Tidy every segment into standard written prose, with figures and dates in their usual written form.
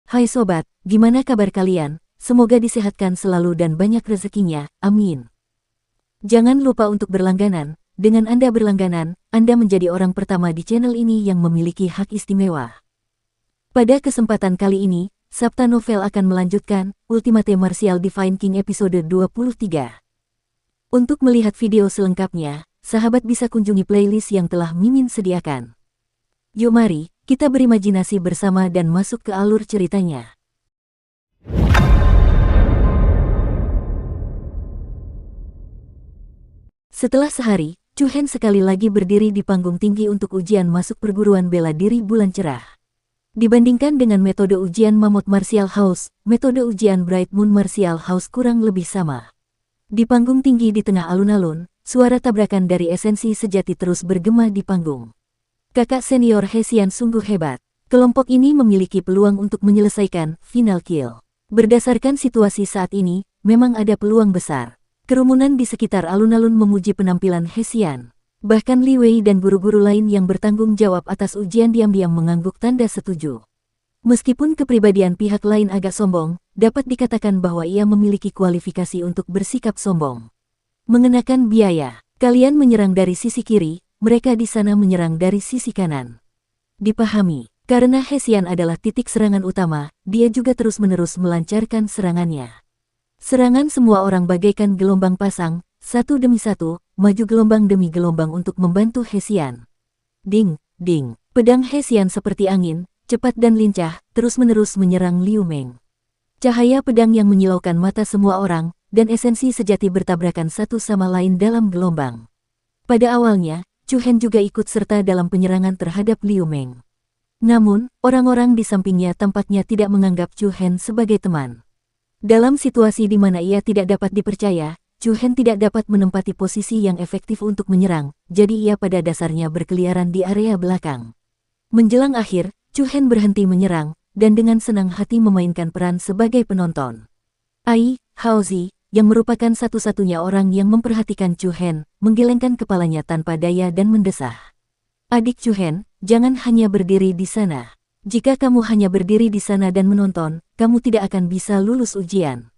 Hai sobat, gimana kabar kalian? Semoga disehatkan selalu dan banyak rezekinya, amin. Jangan lupa untuk berlangganan. Dengan Anda berlangganan, Anda menjadi orang pertama di channel ini yang memiliki hak istimewa. Pada kesempatan kali ini, Sabta Novel akan melanjutkan Ultimate Martial Divine King episode 23. Untuk melihat video selengkapnya, sahabat bisa kunjungi playlist yang telah Mimin sediakan. Yuk mari, kita berimajinasi bersama dan masuk ke alur ceritanya. Setelah sehari, Chu Hen sekali lagi berdiri di panggung tinggi untuk ujian masuk perguruan bela diri bulan cerah. Dibandingkan dengan metode ujian Mammoth Martial House, metode ujian Bright Moon Martial House kurang lebih sama. Di panggung tinggi di tengah alun-alun, suara tabrakan dari esensi sejati terus bergema di panggung. Kakak senior Hesian sungguh hebat. Kelompok ini memiliki peluang untuk menyelesaikan final kill. Berdasarkan situasi saat ini, memang ada peluang besar. Kerumunan di sekitar alun-alun memuji penampilan Hesian. Bahkan Li Wei dan guru-guru lain yang bertanggung jawab atas ujian diam-diam mengangguk tanda setuju. Meskipun kepribadian pihak lain agak sombong, dapat dikatakan bahwa ia memiliki kualifikasi untuk bersikap sombong. Mengenakan biaya, kalian menyerang dari sisi kiri, mereka di sana menyerang dari sisi kanan. Dipahami, karena Hesian adalah titik serangan utama, dia juga terus-menerus melancarkan serangannya. Serangan semua orang bagaikan gelombang pasang, satu demi satu, maju gelombang demi gelombang untuk membantu Hesian. Ding, ding, pedang Hesian seperti angin, cepat dan lincah, terus-menerus menyerang Liu Meng. Cahaya pedang yang menyilaukan mata semua orang, dan esensi sejati bertabrakan satu sama lain dalam gelombang. Pada awalnya, Chu Hen juga ikut serta dalam penyerangan terhadap Liu Meng. Namun, orang-orang di sampingnya tampaknya tidak menganggap Chu Hen sebagai teman. Dalam situasi di mana ia tidak dapat dipercaya, Chu Hen tidak dapat menempati posisi yang efektif untuk menyerang, jadi ia pada dasarnya berkeliaran di area belakang. Menjelang akhir, Chu Hen berhenti menyerang, dan dengan senang hati memainkan peran sebagai penonton. Ai Haozi, yang merupakan satu-satunya orang yang memperhatikan Chu Hen, menggelengkan kepalanya tanpa daya dan mendesah. Adik Chu Hen, jangan hanya berdiri di sana. Jika kamu hanya berdiri di sana dan menonton, kamu tidak akan bisa lulus ujian.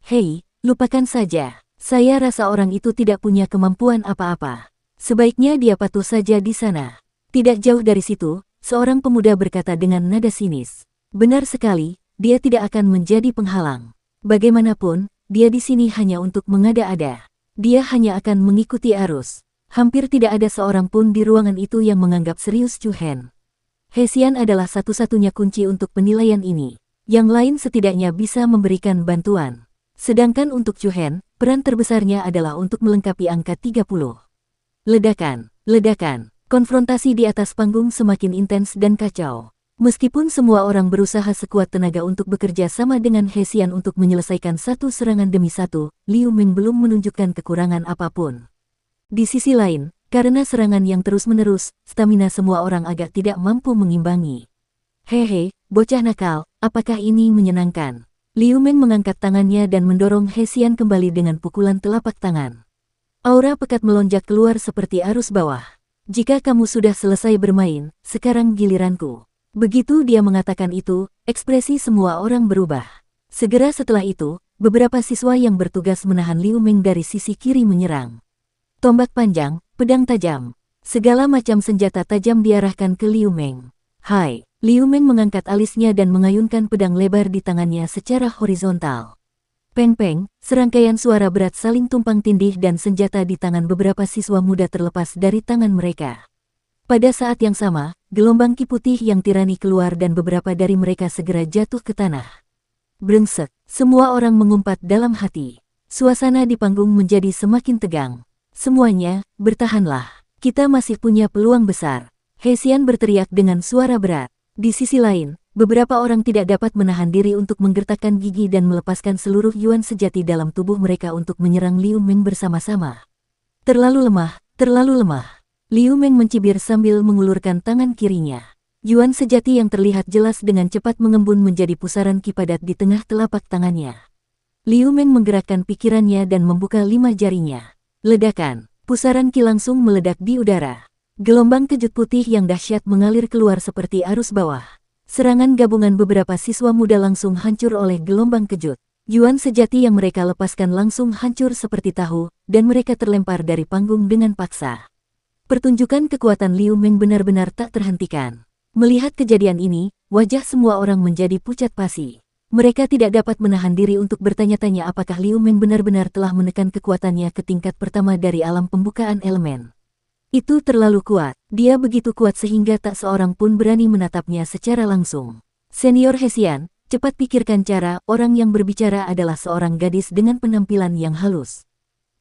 Hei, lupakan saja. Saya rasa orang itu tidak punya kemampuan apa-apa. Sebaiknya dia patuh saja di sana. Tidak jauh dari situ, seorang pemuda berkata dengan nada sinis. Benar sekali, dia tidak akan menjadi penghalang. Bagaimanapun, dia di sini hanya untuk mengada-ada. Dia hanya akan mengikuti arus. Hampir tidak ada seorang pun di ruangan itu yang menganggap serius Chu Hen. Hesian adalah satu-satunya kunci untuk penilaian ini. Yang lain setidaknya bisa memberikan bantuan. Sedangkan untuk Chu Hen, peran terbesarnya adalah untuk melengkapi angka 30. Ledakan, ledakan, konfrontasi di atas panggung semakin intens dan kacau. Meskipun semua orang berusaha sekuat tenaga untuk bekerja sama dengan Hesian untuk menyelesaikan satu serangan demi satu, Liu Meng belum menunjukkan kekurangan apapun. Di sisi lain, karena serangan yang terus-menerus, stamina semua orang agak tidak mampu mengimbangi. Hehe, bocah nakal, apakah ini menyenangkan? Liu Meng mengangkat tangannya dan mendorong Hesian kembali dengan pukulan telapak tangan. Aura pekat melonjak keluar seperti arus bawah. Jika kamu sudah selesai bermain, sekarang giliranku. Begitu dia mengatakan itu, ekspresi semua orang berubah. Segera setelah itu, beberapa siswa yang bertugas menahan Liu Meng dari sisi kiri menyerang. Tombak panjang, pedang tajam, segala macam senjata tajam diarahkan ke Liu Meng. Hai, Liu Meng mengangkat alisnya dan mengayunkan pedang lebar di tangannya secara horizontal. Peng-peng, serangkaian suara berat saling tumpang tindih dan senjata di tangan beberapa siswa muda terlepas dari tangan mereka. Pada saat yang sama, gelombang ki putih yang tirani keluar dan beberapa dari mereka segera jatuh ke tanah. Brengsek, semua orang mengumpat dalam hati. Suasana di panggung menjadi semakin tegang. Semuanya, bertahanlah. Kita masih punya peluang besar. Hesian berteriak dengan suara berat. Di sisi lain, beberapa orang tidak dapat menahan diri untuk menggertakkan gigi dan melepaskan seluruh yuan sejati dalam tubuh mereka untuk menyerang Liu Meng bersama-sama. Terlalu lemah, terlalu lemah. Liu Meng mencibir sambil mengulurkan tangan kirinya. Yuan sejati yang terlihat jelas dengan cepat mengembun menjadi pusaran ki padat di tengah telapak tangannya. Liu Meng menggerakkan pikirannya dan membuka 5 jarinya. Ledakan, pusaran ki langsung meledak di udara. Gelombang kejut putih yang dahsyat mengalir keluar seperti arus bawah. Serangan gabungan beberapa siswa muda langsung hancur oleh gelombang kejut. Yuan sejati yang mereka lepaskan langsung hancur seperti tahu, dan mereka terlempar dari panggung dengan paksa. Pertunjukan kekuatan Liu Meng benar-benar tak terhentikan. Melihat kejadian ini, wajah semua orang menjadi pucat pasi. Mereka tidak dapat menahan diri untuk bertanya-tanya apakah Liu Meng benar-benar telah menekan kekuatannya ke tingkat pertama dari alam pembukaan elemen. Itu terlalu kuat, dia begitu kuat sehingga tak seorang pun berani menatapnya secara langsung. Senior Hesian, cepat pikirkan cara, orang yang berbicara adalah seorang gadis dengan penampilan yang halus.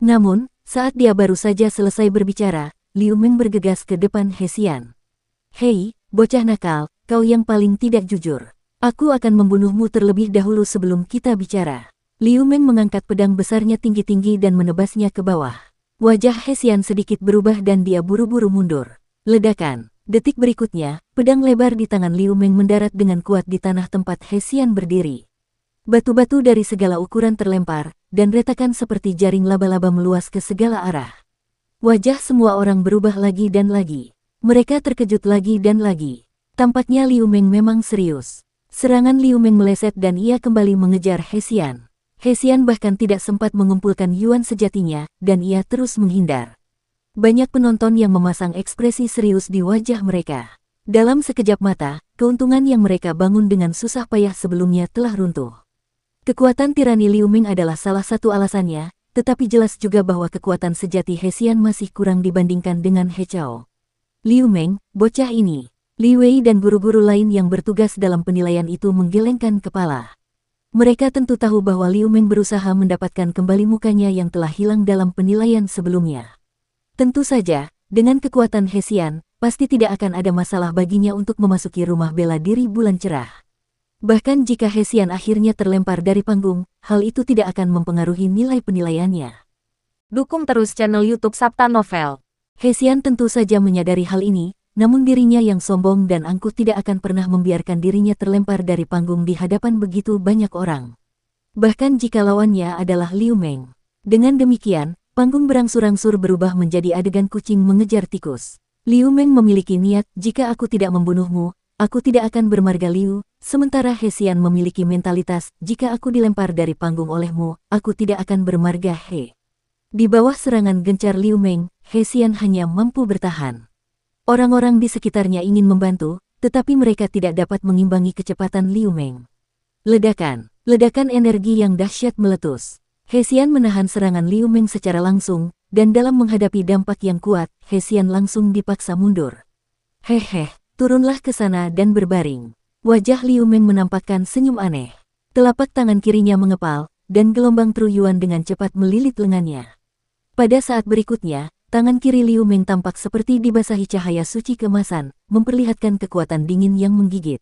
Namun, saat dia baru saja selesai berbicara, Liu Meng bergegas ke depan Hesian. Hei, bocah nakal, kau yang paling tidak jujur. Aku akan membunuhmu terlebih dahulu sebelum kita bicara. Liu Meng mengangkat pedang besarnya tinggi-tinggi dan menebasnya ke bawah. Wajah Hesian sedikit berubah dan dia buru-buru mundur. Ledakan. Detik berikutnya, pedang lebar di tangan Liu Meng mendarat dengan kuat di tanah tempat Hesian berdiri. Batu-batu dari segala ukuran terlempar, dan retakan seperti jaring laba-laba meluas ke segala arah. Wajah semua orang berubah lagi dan lagi. Mereka terkejut lagi dan lagi. Tampaknya Liu Meng memang serius. Serangan Liu Meng meleset dan ia kembali mengejar Hesian. Hesian bahkan tidak sempat mengumpulkan Yuan sejatinya, dan ia terus menghindar. Banyak penonton yang memasang ekspresi serius di wajah mereka. Dalam sekejap mata, keuntungan yang mereka bangun dengan susah payah sebelumnya telah runtuh. Kekuatan tirani Liu Meng adalah salah satu alasannya, tetapi jelas juga bahwa kekuatan sejati Hesian masih kurang dibandingkan dengan He Chao. Liu Meng, bocah ini. Li Wei dan guru-guru lain yang bertugas dalam penilaian itu menggelengkan kepala. Mereka tentu tahu bahwa Liu Meng berusaha mendapatkan kembali mukanya yang telah hilang dalam penilaian sebelumnya. Tentu saja, dengan kekuatan Hesian, pasti tidak akan ada masalah baginya untuk memasuki rumah bela diri bulan cerah. Bahkan jika Hesian akhirnya terlempar dari panggung, hal itu tidak akan mempengaruhi nilai penilaiannya. Dukung terus channel YouTube Sabta Novel. Hesian tentu saja menyadari hal ini, namun dirinya yang sombong dan angkuh tidak akan pernah membiarkan dirinya terlempar dari panggung di hadapan begitu banyak orang. Bahkan jika lawannya adalah Liu Meng. Dengan demikian, panggung berangsur-angsur berubah menjadi adegan kucing mengejar tikus. Liu Meng memiliki niat, jika aku tidak membunuhmu, aku tidak akan bermarga Liu, sementara Hesian memiliki mentalitas, jika aku dilempar dari panggung olehmu, aku tidak akan bermarga He. Di bawah serangan gencar Liu Meng, Hesian hanya mampu bertahan. Orang-orang di sekitarnya ingin membantu, tetapi mereka tidak dapat mengimbangi kecepatan Liu Meng. Ledakan energi yang dahsyat meletus. Hesian menahan serangan Liu Meng secara langsung, dan dalam menghadapi dampak yang kuat, Hesian langsung dipaksa mundur. Hehe, turunlah ke sana dan berbaring. Wajah Liu Meng menampakkan senyum aneh. Telapak tangan kirinya mengepal, dan gelombang truyuan dengan cepat melilit lengannya. Pada saat berikutnya, tangan kiri Liu Meng tampak seperti dibasahi cahaya suci keemasan, memperlihatkan kekuatan dingin yang menggigit.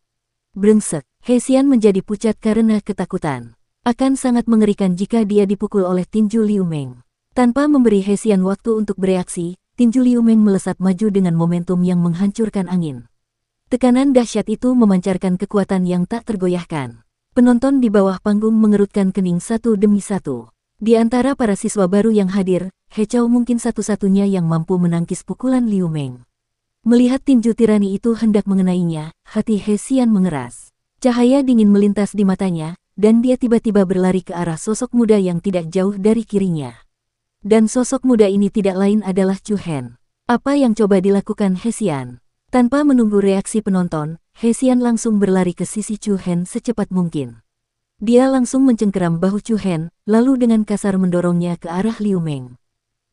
Brengsek, Hesian menjadi pucat karena ketakutan. Akan sangat mengerikan jika dia dipukul oleh tinju Liu Meng. Tanpa memberi Hesian waktu untuk bereaksi, tinju Liu Meng melesat maju dengan momentum yang menghancurkan angin. Tekanan dahsyat itu memancarkan kekuatan yang tak tergoyahkan. Penonton di bawah panggung mengerutkan kening satu demi satu. Di antara para siswa baru yang hadir, He Chao mungkin satu-satunya yang mampu menangkis pukulan Liu Meng. Melihat tinju tirani itu hendak mengenainya, hati Hesian mengeras. Cahaya dingin melintas di matanya, dan dia tiba-tiba berlari ke arah sosok muda yang tidak jauh dari kirinya. Dan sosok muda ini tidak lain adalah Chu Hen. Apa yang coba dilakukan Hesian? Tanpa menunggu reaksi penonton, Hesian langsung berlari ke sisi Chu Hen secepat mungkin. Dia langsung mencengkeram bahu Chu Hen, lalu dengan kasar mendorongnya ke arah Liu Meng.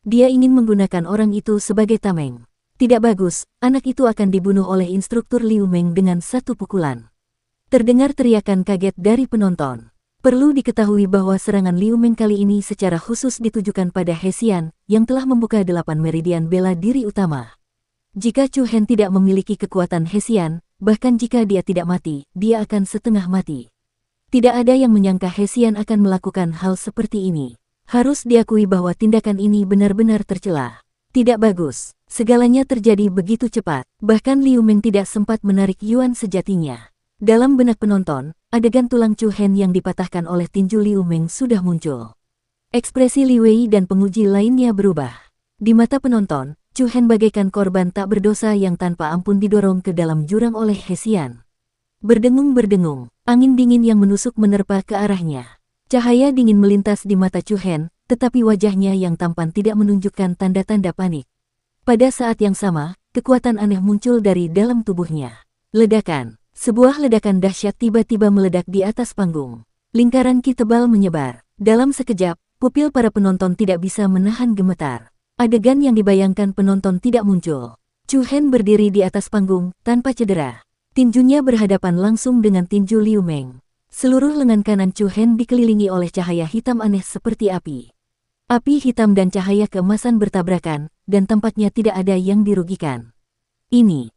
Dia ingin menggunakan orang itu sebagai tameng. Tidak bagus, anak itu akan dibunuh oleh instruktur Liu Meng dengan satu pukulan. Terdengar teriakan kaget dari penonton. Perlu diketahui bahwa serangan Liu Meng kali ini secara khusus ditujukan pada Hesian, yang telah membuka 8 meridian bela diri utama. Jika Chu Hen tidak memiliki kekuatan Hesian, bahkan jika dia tidak mati, dia akan setengah mati. Tidak ada yang menyangka Hesian akan melakukan hal seperti ini. Harus diakui bahwa tindakan ini benar-benar tercela. Tidak bagus. Segalanya terjadi begitu cepat. Bahkan Liu Meng tidak sempat menarik Yuan sejatinya. Dalam benak penonton, adegan tulang Chu Hen yang dipatahkan oleh tinju Liu Meng sudah muncul. Ekspresi Li Wei dan penguji lainnya berubah. Di mata penonton, Chu Hen bagaikan korban tak berdosa yang tanpa ampun didorong ke dalam jurang oleh Hesian. Berdengung-berdengung, angin dingin yang menusuk menerpa ke arahnya. Cahaya dingin melintas di mata Chu Hen, tetapi wajahnya yang tampan tidak menunjukkan tanda-tanda panik. Pada saat yang sama, kekuatan aneh muncul dari dalam tubuhnya. Ledakan. Sebuah ledakan dahsyat tiba-tiba meledak di atas panggung. Lingkaran ki tebal menyebar. Dalam sekejap, pupil para penonton tidak bisa menahan gemetar. Adegan yang dibayangkan penonton tidak muncul. Chu Hen berdiri di atas panggung, tanpa cedera. Tinjunya berhadapan langsung dengan tinju Liu Meng. Seluruh lengan kanan Chu Hen dikelilingi oleh cahaya hitam aneh seperti api. Api hitam dan cahaya keemasan bertabrakan, dan tampaknya tidak ada yang dirugikan. Ini